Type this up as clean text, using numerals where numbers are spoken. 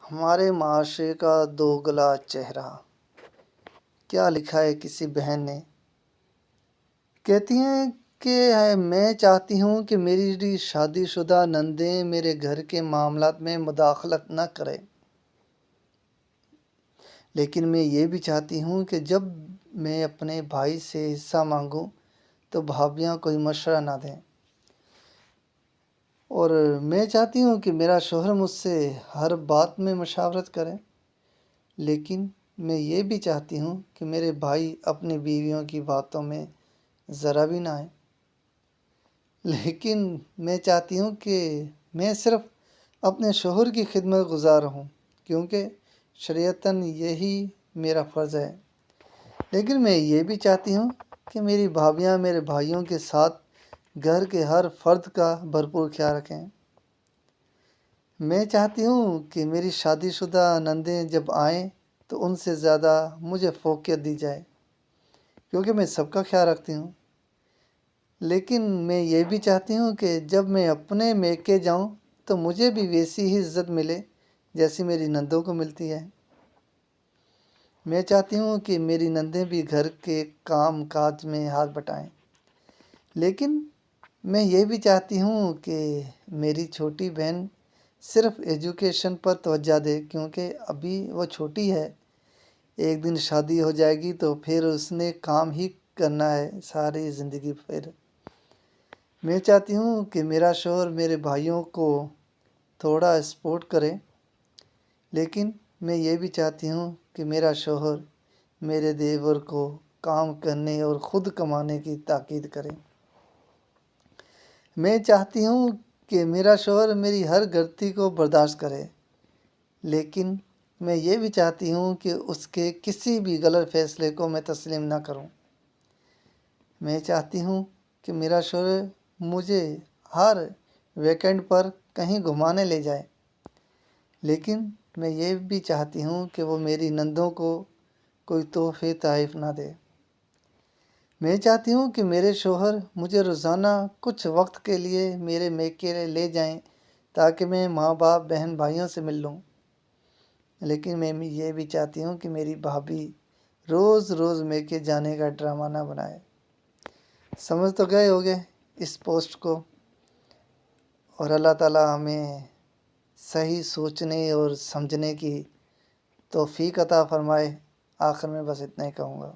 ہمارے معاشرے کا دوگلا چہرہ، کیا لکھا ہے کسی بہن نے؟ کہتی ہیں کہ میں چاہتی ہوں کہ میری شادی شدہ نندیں میرے گھر کے معاملات میں مداخلت نہ کریں، لیکن میں یہ بھی چاہتی ہوں کہ جب میں اپنے بھائی سے حصہ مانگوں تو بھابیاں کوئی مشورہ نہ دیں، اور میں چاہتی ہوں کہ میرا شوہر مجھ سے ہر بات میں مشاورت کرے، لیکن میں یہ بھی چاہتی ہوں کہ میرے بھائی اپنی بیویوں کی باتوں میں ذرا بھی نہ آئیں، لیکن میں چاہتی ہوں کہ میں صرف اپنے شوہر کی خدمت گزار ہوں، کیونکہ شریعتاً یہی میرا فرض ہے، لیکن میں یہ بھی چاہتی ہوں کہ میری بھابیاں میرے بھائیوں کے ساتھ گھر کے ہر فرد کا بھرپور خیال رکھیں۔ میں چاہتی ہوں کہ میری شادی شدہ نندیں جب آئیں تو ان سے زیادہ مجھے فوقیت دی جائے، کیونکہ میں سب کا خیال رکھتی ہوں، لیکن میں یہ بھی چاہتی ہوں کہ جب میں اپنے میکے جاؤں تو مجھے بھی ویسی ہی عزت ملے جیسی میری نندوں کو ملتی ہے۔ میں چاہتی ہوں کہ میری نندیں بھی گھر کے کام کاج میں ہاتھ بٹائیں، لیکن میں یہ بھی چاہتی ہوں کہ میری چھوٹی بہن صرف ایجوکیشن پر توجہ دے، کیونکہ ابھی وہ چھوٹی ہے، ایک دن شادی ہو جائے گی تو پھر اس نے کام ہی کرنا ہے ساری زندگی۔ پھر میں چاہتی ہوں کہ میرا شوہر میرے بھائیوں کو تھوڑا سپورٹ کرے، لیکن میں یہ بھی چاہتی ہوں کہ میرا شوہر میرے دیور کو کام کرنے اور خود کمانے کی تاکید کرے۔ میں چاہتی ہوں کہ میرا شوہر میری ہر غلطی کو برداشت کرے، لیکن میں یہ بھی چاہتی ہوں کہ اس کے کسی بھی غلط فیصلے کو میں تسلیم نہ کروں۔ میں چاہتی ہوں کہ میرا شوہر مجھے ہر ویکنڈ پر کہیں گھمانے لے جائے، لیکن میں یہ بھی چاہتی ہوں کہ وہ میری نندوں کو کوئی تحفے تحائف نہ دے۔ میں چاہتی ہوں کہ میرے شوہر مجھے روزانہ کچھ وقت کے لیے میرے میکے لے جائیں تاکہ میں ماں باپ بہن بھائیوں سے مل لوں، لیکن میں یہ بھی چاہتی ہوں کہ میری بھابھی روز روز میکے جانے کا ڈرامہ نہ بنائے۔ سمجھ تو گئے ہوگے اس پوسٹ کو، اور اللہ تعالیٰ ہمیں صحیح سوچنے اور سمجھنے کی توفیق عطا فرمائے۔ آخر میں بس اتنا ہی کہوں گا۔